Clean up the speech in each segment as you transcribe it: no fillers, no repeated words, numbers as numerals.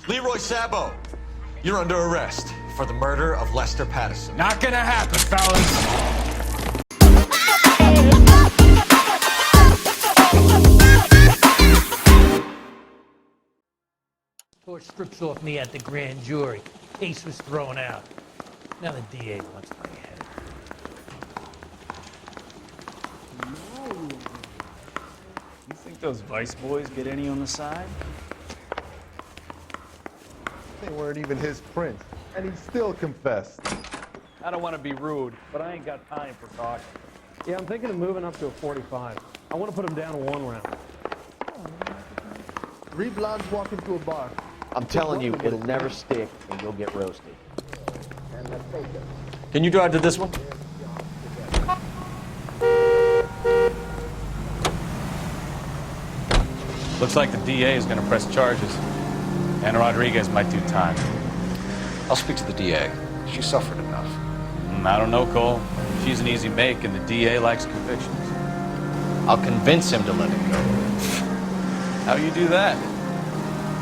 Leroy Sabo, you're under arrest for the murder of Lester Patterson. Not gonna happen, fellas. Torch strips off me at the grand jury. Case was thrown out. Now the DA wants my head. You think those Vice boys get any on the side? They weren't even his prints, and he still confessed. I don't want to be rude, but I ain't got time for talking. Yeah, I'm thinking of moving up to a 45. I want to put him down to 1 round. 3 blondes walk into a bar. I'm telling you, it'll never stick, and you'll get roasted. Can you drive to this one? Looks like the DA is gonna press charges. Anna Rodriguez might do time. I'll speak to the DA. She suffered enough. I don't know, Cole. She's an easy make, and the DA likes convictions. I'll convince him to let it go. How you do that?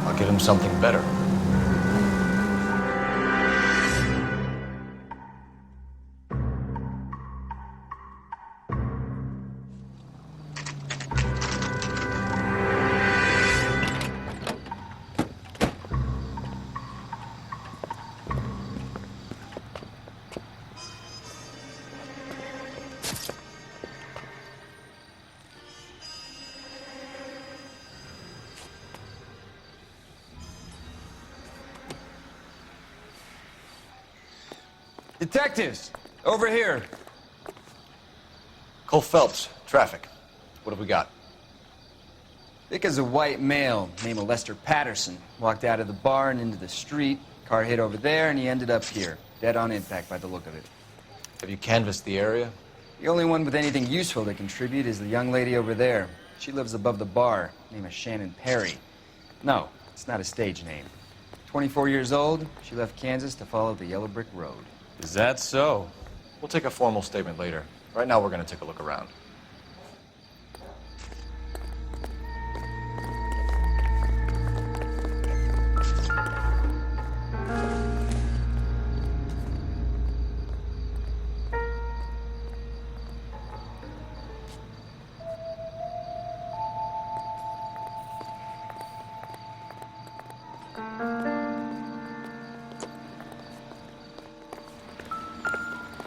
I'll get him something better. Detectives, over here. Cole Phelps, traffic. What have we got? Thick as a white male named Lester Patterson walked out of the bar and into the street. Car hit over there, and he ended up here, dead on impact by the look of it. Have you canvassed the area? The only one with anything useful to contribute is the young lady over there. She lives above the bar, name is Shannon Perry. No, it's not a stage name. 24 years old, she left Kansas to follow the yellow brick road. Is that so? We'll take a formal statement later. Right now, we're going to take a look around.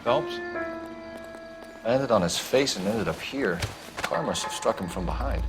Phelps? Landed on his face and ended up here. The car must have struck him from behind.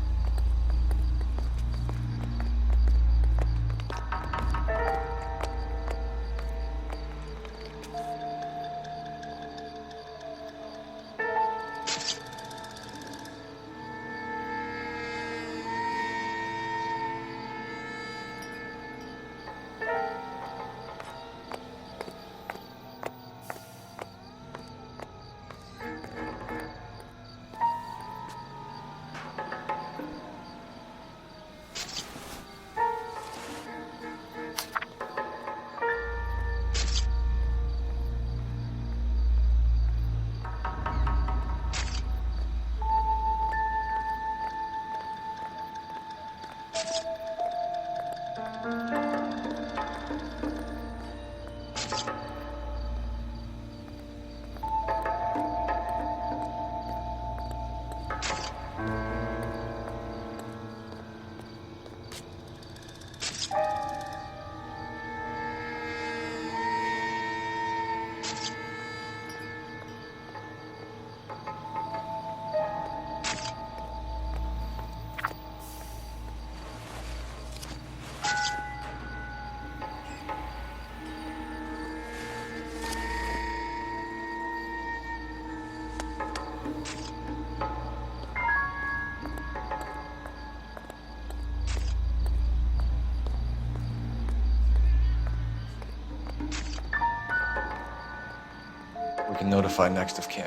We can notify next of kin.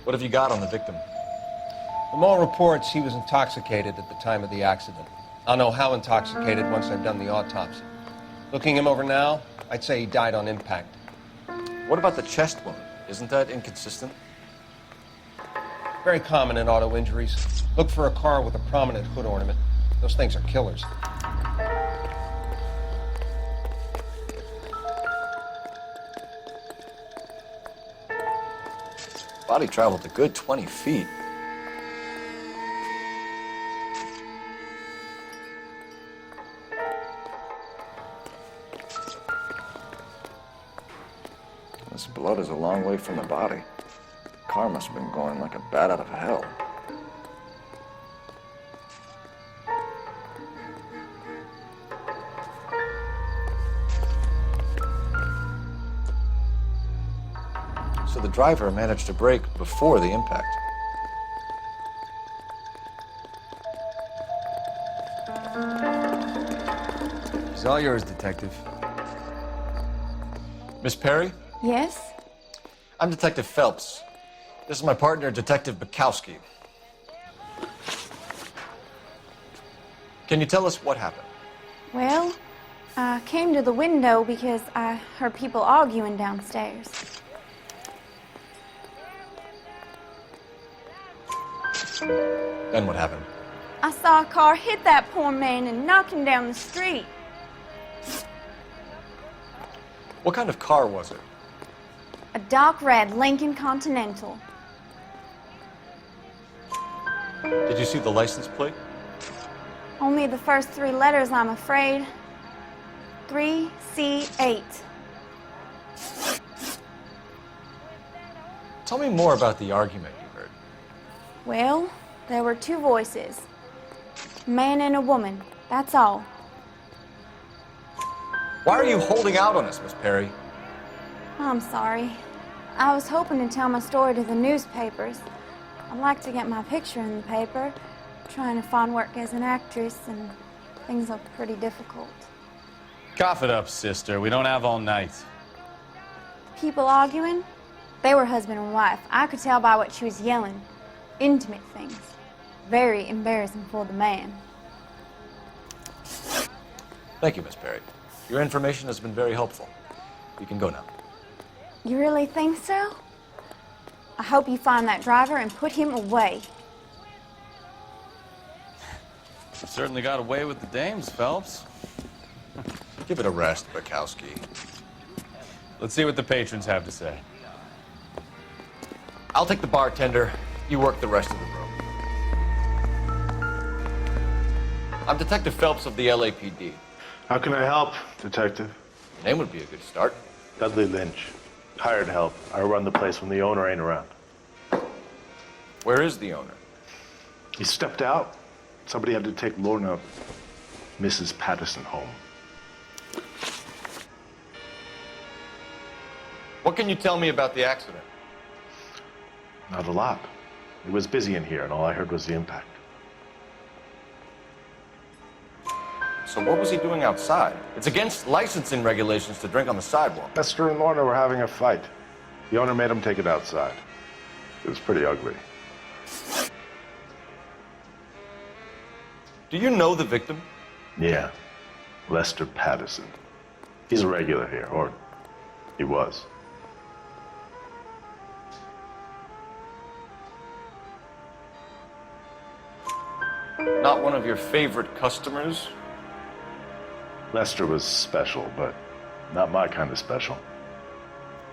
What have you got on the victim? From all reports, he was intoxicated at the time of the accident. I'll know how intoxicated once I've done the autopsy. Looking him over now, I'd say he died on impact. What about the chest wound? Isn't that inconsistent? Very common in auto injuries. Look for a car with a prominent hood ornament. Those things are killers. Body traveled a good 20 feet. This blood is a long way from the body. Car must have been going like a bat out of hell. So the driver managed to brake before the impact. It's all yours, Detective. Miss Perry? Yes? I'm Detective Phelps. This is my partner, Detective Bukowski. Can you tell us what happened? Well, I came to the window because I heard people arguing downstairs. Then what happened? I saw a car hit that poor man and knock him down the street. What kind of car was it? A dark red Lincoln Continental. Did you see the license plate? Only the first three letters, I'm afraid. 3C8. Tell me more about the argument you heard. Well, there were two voices. A man and a woman, that's all. Why are you holding out on us, Miss Perry? I'm sorry. I was hoping to tell my story to the newspapers. I'd like to get my picture in the paper. Trying to find work as an actress, and things look pretty difficult. Cough it up, sister. We don't have all night. People arguing? They were husband and wife. I could tell by what she was yelling. Intimate things. Very embarrassing for the man. Thank you, Miss Perry. Your information has been very helpful. You can go now. You really think so? I hope you find that driver and put him away. You certainly got away with the dames, Phelps. Give it a rest, Bukowski. Let's see what the patrons have to say. I'll take the bartender. You work the rest of the room. I'm Detective Phelps of the LAPD. How can I help, Detective? Your name would be a good start. Dudley Lynch. Hired help. I run the place when the owner ain't around. Where is the owner? He stepped out. Somebody had to take Lorna, Mrs. Patterson, home. What can you tell me about the accident? Not a lot. It was busy in here, and all I heard was the impact. So what was he doing outside? It's against licensing regulations to drink on the sidewalk. Lester and Lorna were having a fight. The owner made him take it outside. It was pretty ugly. Do you know the victim? Yeah. Lester Patterson. He's a regular here, or he was. Not one of your favorite customers? Lester was special, but not my kind of special.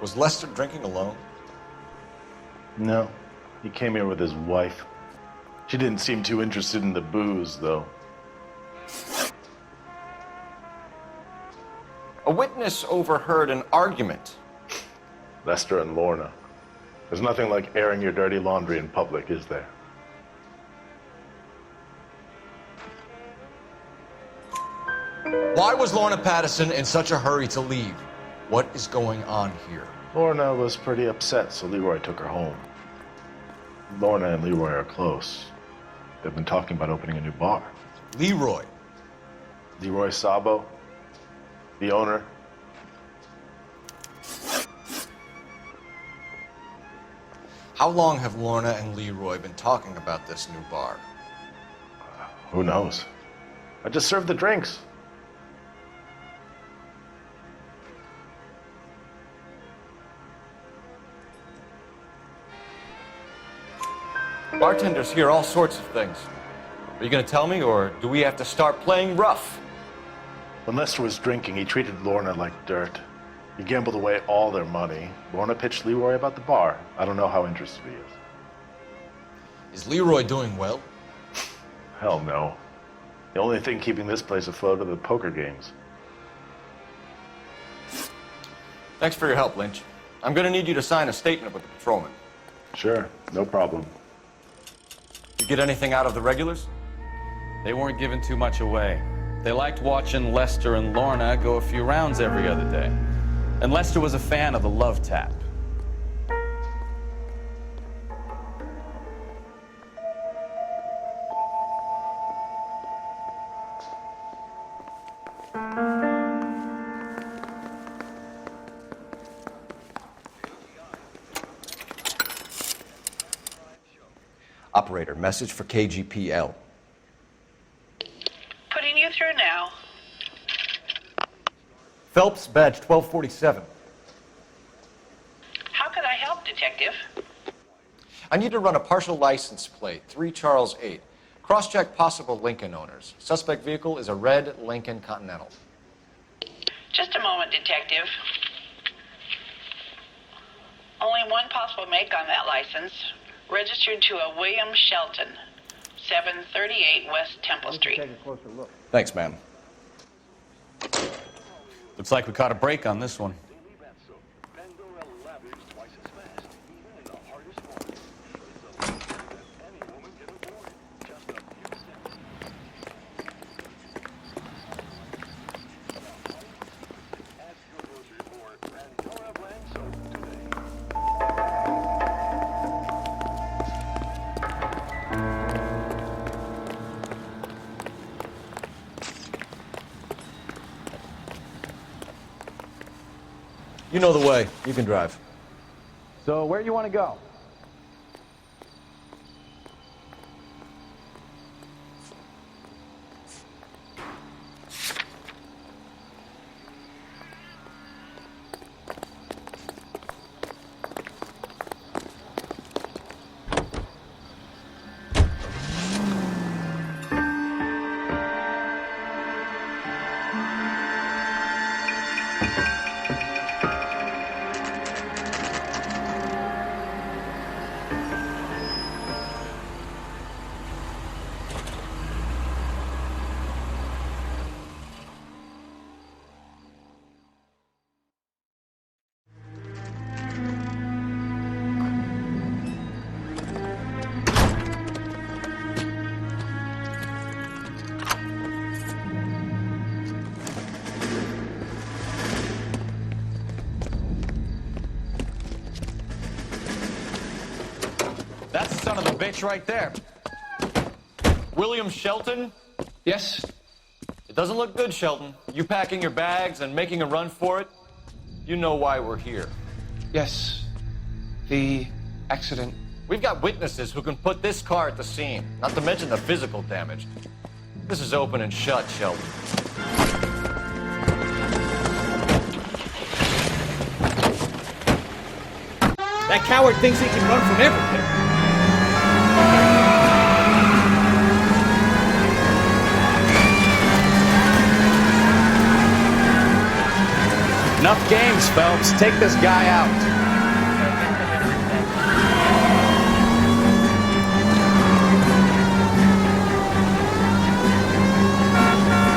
Was Lester drinking alone? No. He came here with his wife. She didn't seem too interested in the booze, though. A witness overheard an argument. Lester and Lorna. There's nothing like airing your dirty laundry in public, is there? Why was Lorna Patterson in such a hurry to leave? What is going on here? Lorna was pretty upset, so Leroy took her home. Lorna and Leroy are close. They've been talking about opening a new bar. Leroy? Leroy Sabo, the owner. How long have Lorna and Leroy been talking about this new bar? Who knows? I just served the drinks. Bartenders hear all sorts of things. Are you going to tell me, or do we have to start playing rough? When Lester was drinking, he treated Lorna like dirt. He gambled away all their money. Lorna pitched Leroy about the bar. I don't know how interested he is. Is Leroy doing well? Hell no. The only thing keeping this place afloat are the poker games. Thanks for your help, Lynch. I'm going to need you to sign a statement with the patrolman. Sure, no problem. You get anything out of the regulars? They weren't giving too much away. They liked watching Lester and Lorna go a few rounds every other day. And Lester was a fan of the love tap. Operator, message for KGPL. Putting you through now. Phelps, badge 1247. How could I help, Detective? I need to run a partial license plate, 3 Charles 8. Cross-check possible Lincoln owners. Suspect vehicle is a red Lincoln Continental. Just a moment, Detective. Only one possible make on that license. Registered to a William Shelton, 738 West Temple Street. Take a closer look. Thanks, ma'am. Looks like we caught a break on this one. You know the way. You can drive. So where you want to go? That's the son of a bitch right there. William Shelton? Yes? It doesn't look good, Shelton. You packing your bags and making a run for it? You know why we're here. Yes. The accident. We've got witnesses who can put this car at the scene, not to mention the physical damage. This is open and shut, Shelton. That coward thinks he can run from everything. Enough games, Phelps. Take this guy out.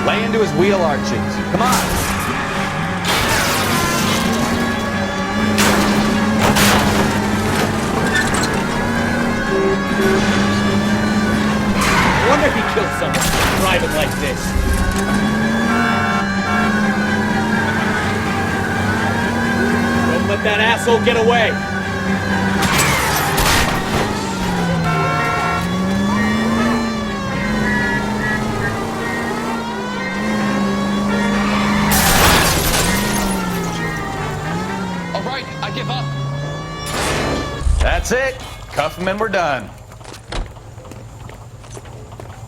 Lay into his wheel arches. Come on. I wonder if he killed someone driving like this. Don't let that asshole get away. All right, I give up. That's it. Cuff him and we're done.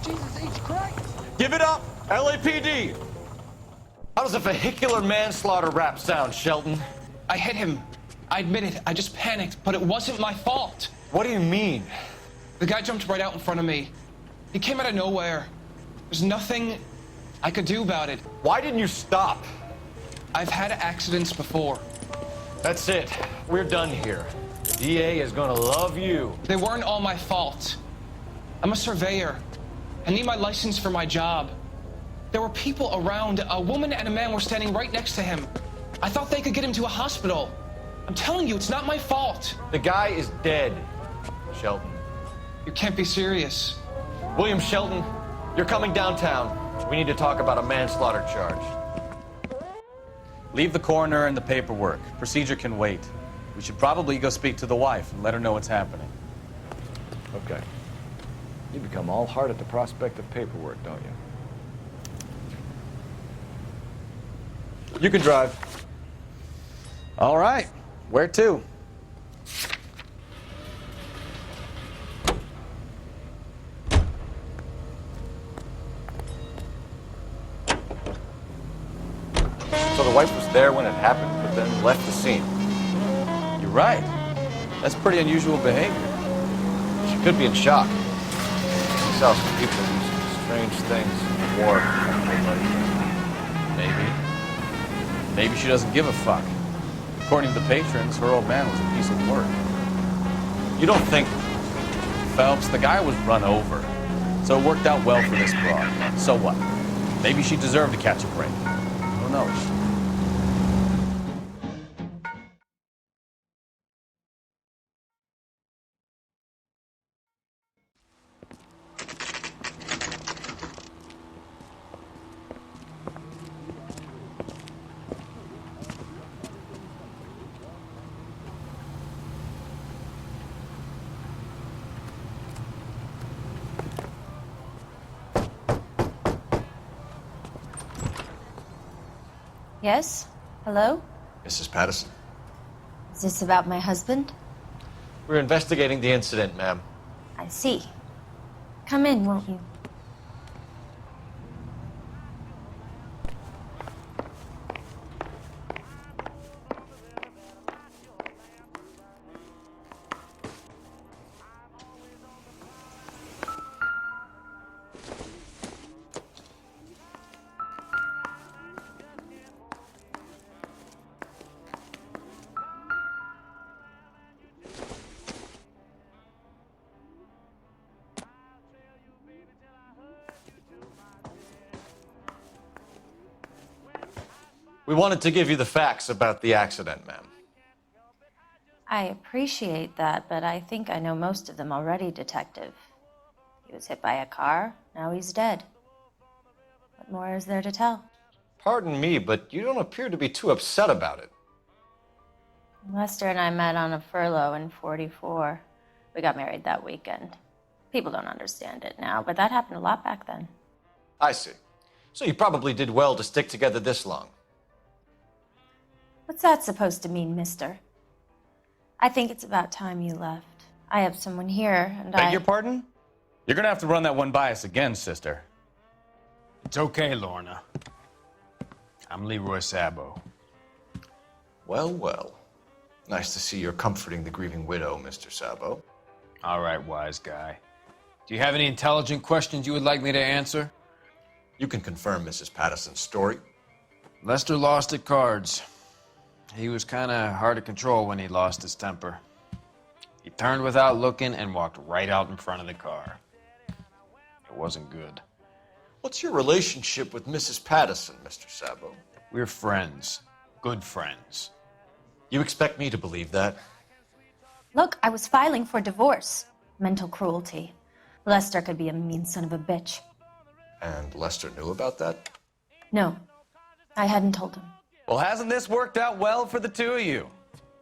Jesus H. Christ! Give it up, LAPD! How does a vehicular manslaughter rap sound, Shelton? I hit him. I admit it. I just panicked, but it wasn't my fault. What do you mean? The guy jumped right out in front of me. He came out of nowhere. There's nothing I could do about it. Why didn't you stop? I've had accidents before. That's it. We're done here. The DA is gonna love you. They weren't all my fault. I'm a surveyor. I need my license for my job. There were people around. A woman and a man were standing right next to him. I thought they could get him to a hospital. I'm telling you, it's not my fault. The guy is dead, Shelton. You can't be serious. William Shelton, you're coming downtown. We need to talk about a manslaughter charge. Leave the coroner and the paperwork. Procedure can wait. We should probably go speak to the wife and let her know what's happening. Okay. You become all heart at the prospect of paperwork, don't you? You can drive. All right. Where to? So the wife was there when it happened, but then left the scene. You're right. That's pretty unusual behavior. She could be in shock. She saw some people do some strange things in war. Maybe she doesn't give a fuck. According to the patrons, her old man was a piece of work. You don't think... Phelps, the guy was run over. So it worked out well for this broad. So what? Maybe she deserved to catch a break. Who knows? Yes? Hello? Mrs. Patterson. Is this about my husband? We're investigating the incident, ma'am. I see. Come in, won't you? We wanted to give you the facts about the accident, ma'am. I appreciate that, but I think I know most of them already, Detective. He was hit by a car, now he's dead. What more is there to tell? Pardon me, but you don't appear to be too upset about it. Lester and I met on a furlough in '44. We got married that weekend. People don't understand it now, but that happened a lot back then. I see. So you probably did well to stick together this long. What's that supposed to mean, mister? I think it's about time you left. I have someone here, and Beg your pardon? You're gonna have to run that one by us again, sister. It's okay, Lorna. I'm Leroy Sabo. Well, well. Nice to see you're comforting the grieving widow, Mr. Sabo. All right, wise guy. Do you have any intelligent questions you would like me to answer? You can confirm Mrs. Patterson's story. Lester lost at cards. He was kind of hard to control when he lost his temper. He turned without looking and walked right out in front of the car. It wasn't good. What's your relationship with Mrs. Patterson, Mr. Sabo? We're friends. Good friends. You expect me to believe that? Look, I was filing for divorce. Mental cruelty. Lester could be a mean son of a bitch. And Lester knew about that? No, I hadn't told him. Well, hasn't this worked out well for the two of you?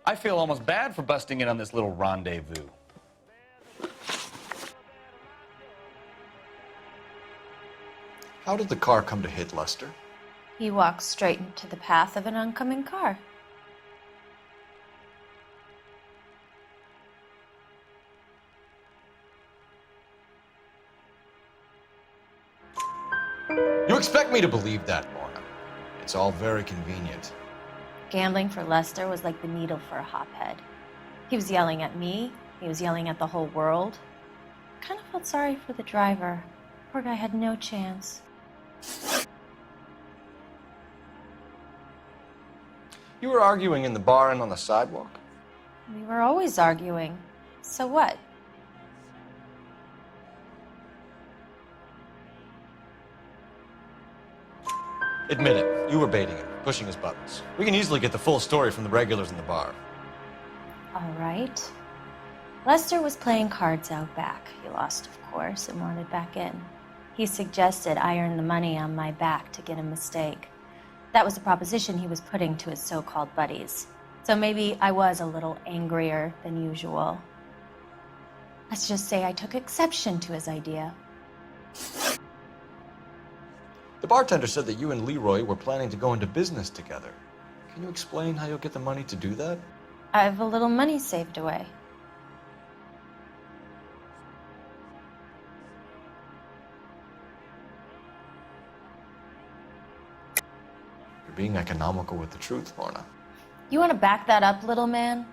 I feel almost bad for busting in on this little rendezvous. How did the car come to hit Lester? He walked straight into the path of an oncoming car. You expect me to believe that, Lorna? It's all very convenient. Gambling for Lester was like the needle for a hophead. He was yelling at me. He was yelling at the whole world. I kind of felt sorry for the driver. Poor guy had no chance. You were arguing in the bar and on the sidewalk? We were always arguing. So what? Admit it, you were baiting him, pushing his buttons. We can easily get the full story from the regulars in the bar. All right. Lester was playing cards out back. He lost, of course, and wanted back in. He suggested I earn the money on my back to get a mistake. That was the proposition he was putting to his so-called buddies. So maybe I was a little angrier than usual. Let's just say I took exception to his idea. The bartender said that you and Leroy were planning to go into business together. Can you explain how you'll get the money to do that? I have a little money saved away. You're being economical with the truth, Lorna. You want to back that up, little man?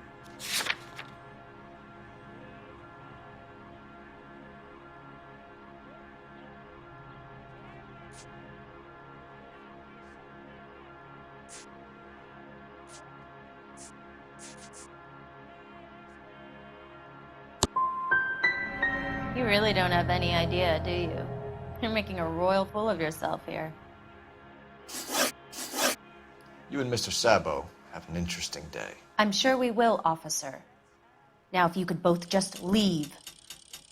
You really don't have any idea, do you? You're making a royal fool of yourself here. You and Mr. Sabo have an interesting day. I'm sure we will, officer. Now, if you could both just leave.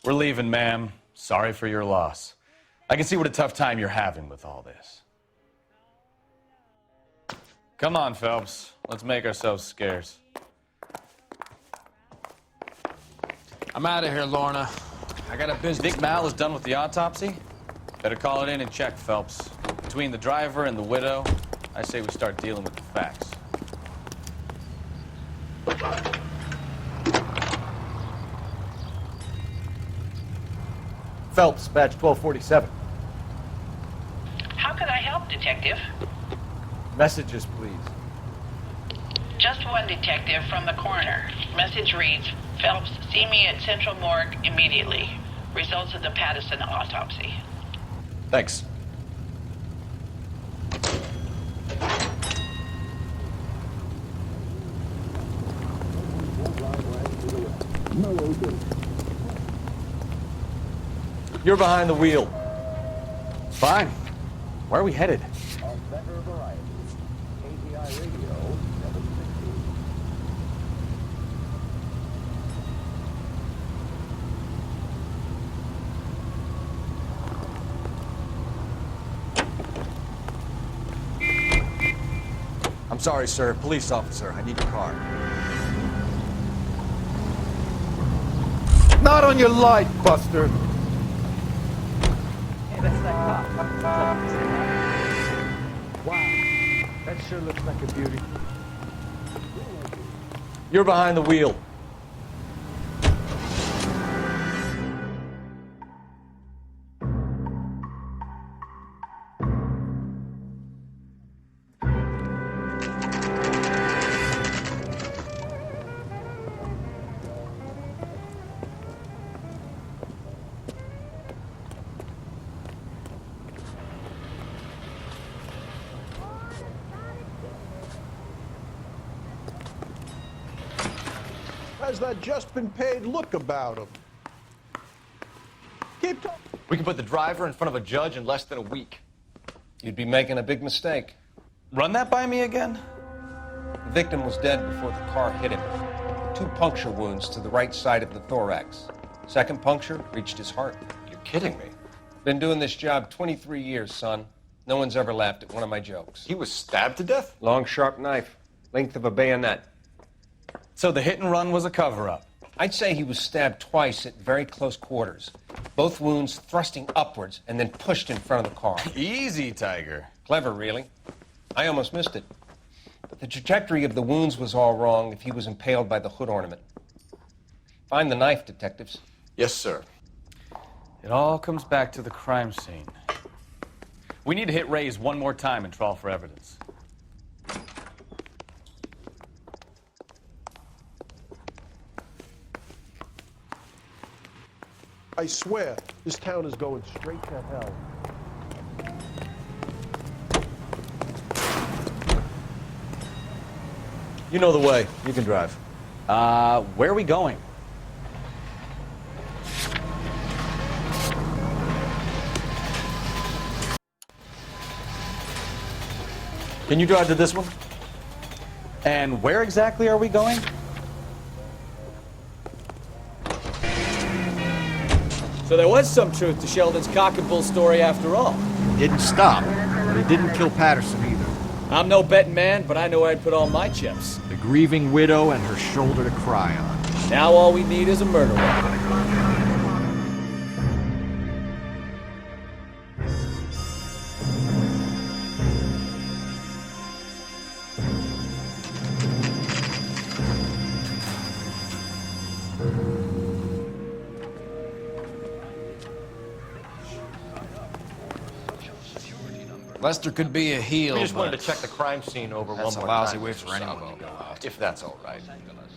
We're leaving, ma'am. Sorry for your loss. I can see what a tough time you're having with all this. Come on, Phelps. Let's make ourselves scarce. I'm out of here, Lorna. I got a business. Think Mal is done with the autopsy? Better call it in and check, Phelps. Between the driver and the widow, I say we start dealing with the facts. Phelps, badge 1247. How can I help, Detective? Messages, please. Just one detective from the coroner. Message reads, Phelps, see me at Central Morgue immediately. Results of the Patterson autopsy. Thanks. You're behind the wheel. Fine. Where are we headed? I'm sorry, sir. Police officer. I need your car. Not on your life, Buster. Hey, that's that cop. Wow, that sure looks like a beauty. You're behind the wheel. Has that just been paid look about him? Keep talking. We can put the driver in front of a judge in less than a week. You'd be making a big mistake. Run that by me again? The victim was dead before the car hit him. 2 puncture wounds to the right side of the thorax. Second puncture reached his heart. You're kidding me. Been doing this job 23 years, son. No one's ever laughed at one of my jokes. He was stabbed to death? Long, sharp knife. Length of a bayonet. So the hit and run was a cover-up? I'd say he was stabbed twice at very close quarters. Both wounds thrusting upwards and then pushed in front of the car. Easy, Tiger. Clever, really. I almost missed it. But the trajectory of the wounds was all wrong if he was impaled by the hood ornament. Find the knife, detectives. Yes, sir. It all comes back to the crime scene. We need to hit Ray's one more time and trawl for evidence. I swear, this town is going straight to hell. You know the way. You can drive. Where are we going? Can you drive to this one? And where exactly are we going? So there was some truth to Sheldon's cock and bull story after all. Didn't stop, but he didn't kill Patterson either. I'm no betting man, but I know where I'd put all my chips. The grieving widow and her shoulder to cry on. Now all we need is a murder weapon. Lester could be a heel, We just wanted but to check the crime scene over one more time. that's a lousy way Mr. for anyone Sabo. to go out. If that's all right.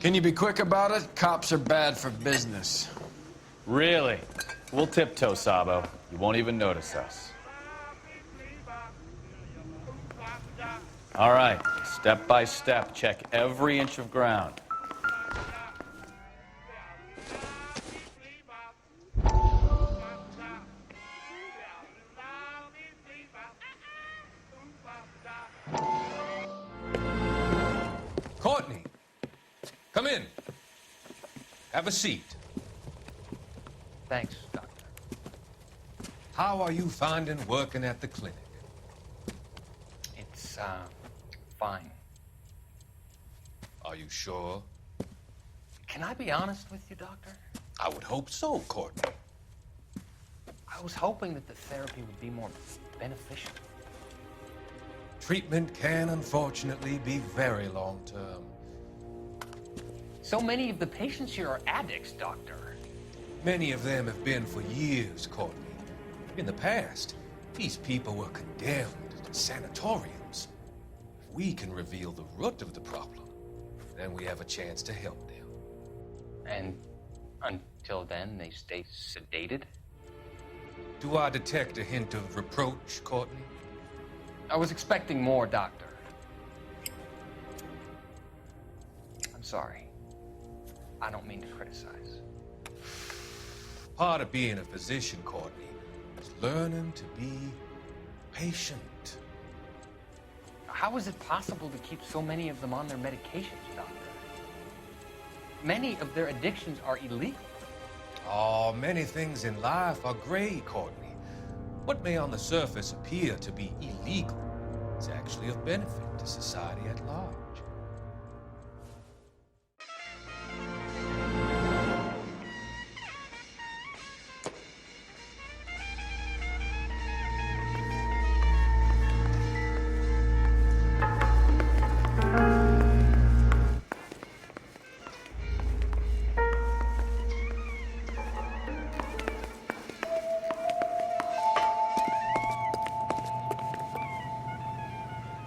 Can you be quick about it? Cops are bad for business. Really? We'll tiptoe, Sabo. You won't even notice us. All right, step by step, check every inch of ground. Courtney, come in. Have a seat. Thanks, Doctor. How are you finding working at the clinic? It's, fine. Are you sure? Can I be honest with you, Doctor? I would hope so, Courtney. I was hoping that the therapy would be more beneficial. Treatment can, unfortunately, be very long-term. So many of the patients here are addicts, Doctor. Many of them have been for years, Courtney. In the past, these people were condemned to sanatoriums. If we can reveal the root of the problem, then we have a chance to help them. And until then, they stay sedated? Do I detect a hint of reproach, Courtney? I was expecting more, Doctor. I'm sorry. I don't mean to criticize. Part of being a physician, Courtney, is learning to be patient. How is it possible to keep so many of them on their medications, Doctor? Many of their addictions are illegal. Oh, many things in life are gray, Courtney. What may on the surface appear to be illegal is actually of benefit to society at large.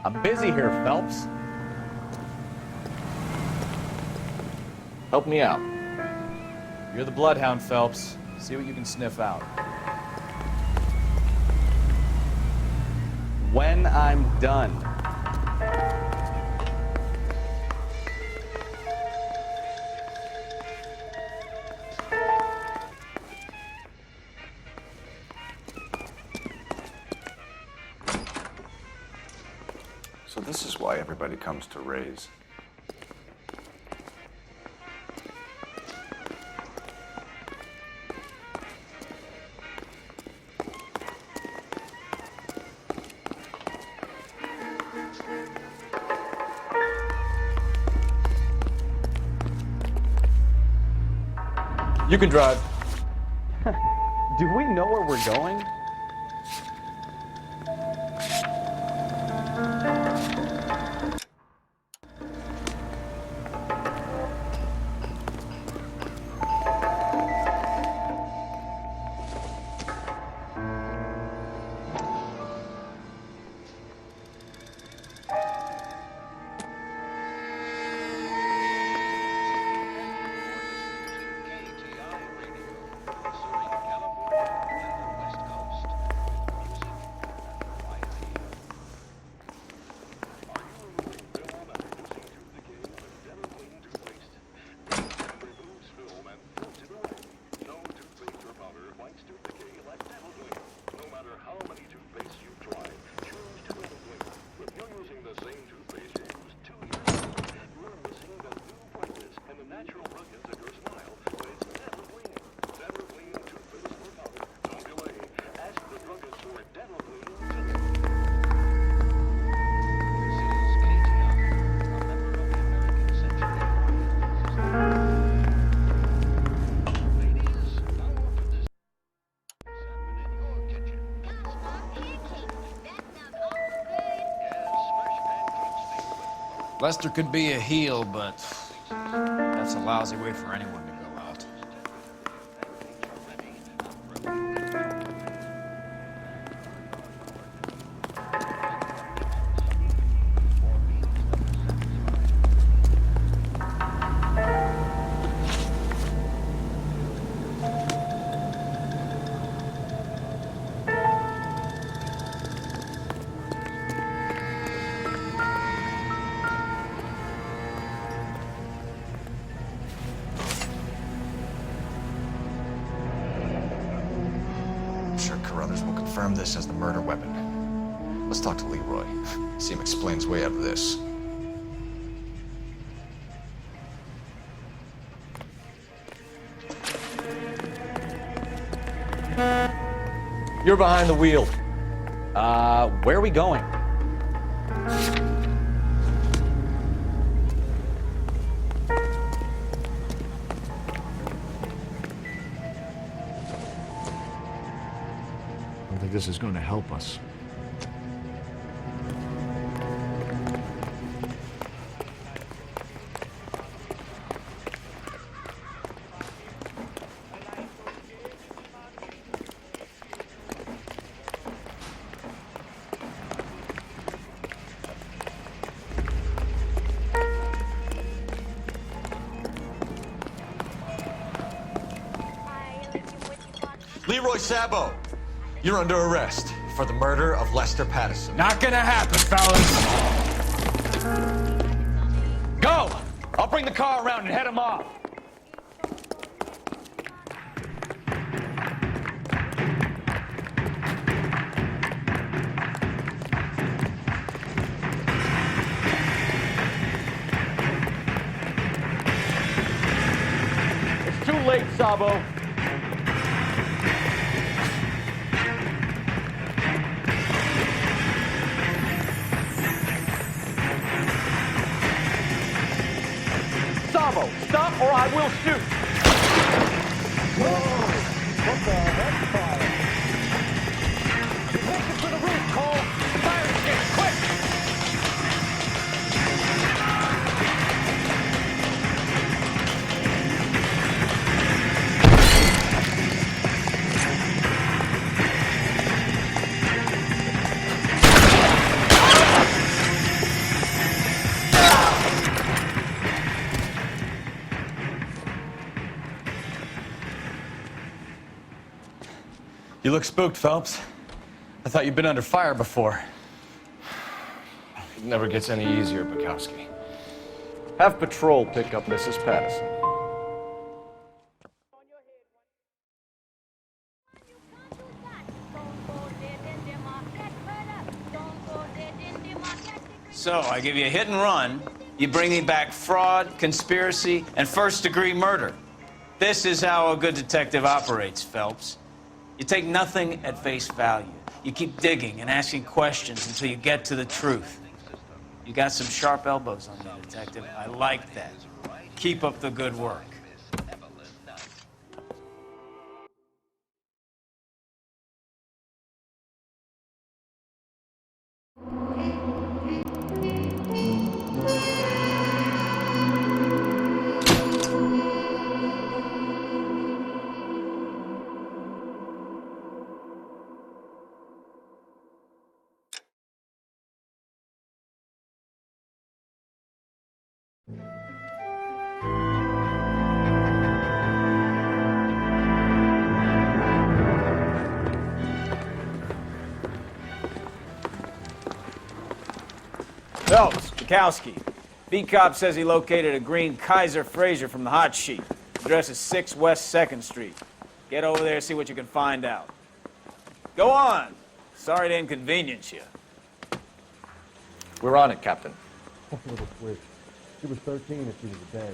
I'm busy here, Phelps. Help me out. You're the bloodhound, Phelps. See what you can sniff out. When I'm done. So this is why everybody comes to Ray's. You can drive. Do we know where we're going? Lester could be a heel, but that's a lousy way for anyone to go out. Confirm this as the murder weapon. Let's talk to Leroy. See him explain his way out of this. You're behind the wheel. Where are we going? I don't think this is going to help us. Leroy Sabo, you're under arrest for the murder of Lester Patterson. Not gonna happen, fellas. Go! I'll bring the car around and head him off. It's too late, Sabo. Stop or I will shoot! Whoa! What the heck, fire? Make it for the roof, Cole! Fire escape, quick! You look spooked, Phelps. I thought you'd been under fire before. It never gets any easier, Bukowski. Have patrol pick up Mrs. Patterson. So, I give you a hit and run. You bring me back fraud, conspiracy, and first-degree murder. This is how a good detective operates, Phelps. You take nothing at face value. You keep digging and asking questions until you get to the truth. You got some sharp elbows on you, detective. I like that. Keep up the good work. Phelps, Bukowski. Beat cop says he located a green Kaiser Fraser from the hot sheet. Address is 6 West 2nd Street. Get over there, see what you can find out. Go on. Sorry to inconvenience you. We're on it, Captain. Little switch. She was 13 if she was a day.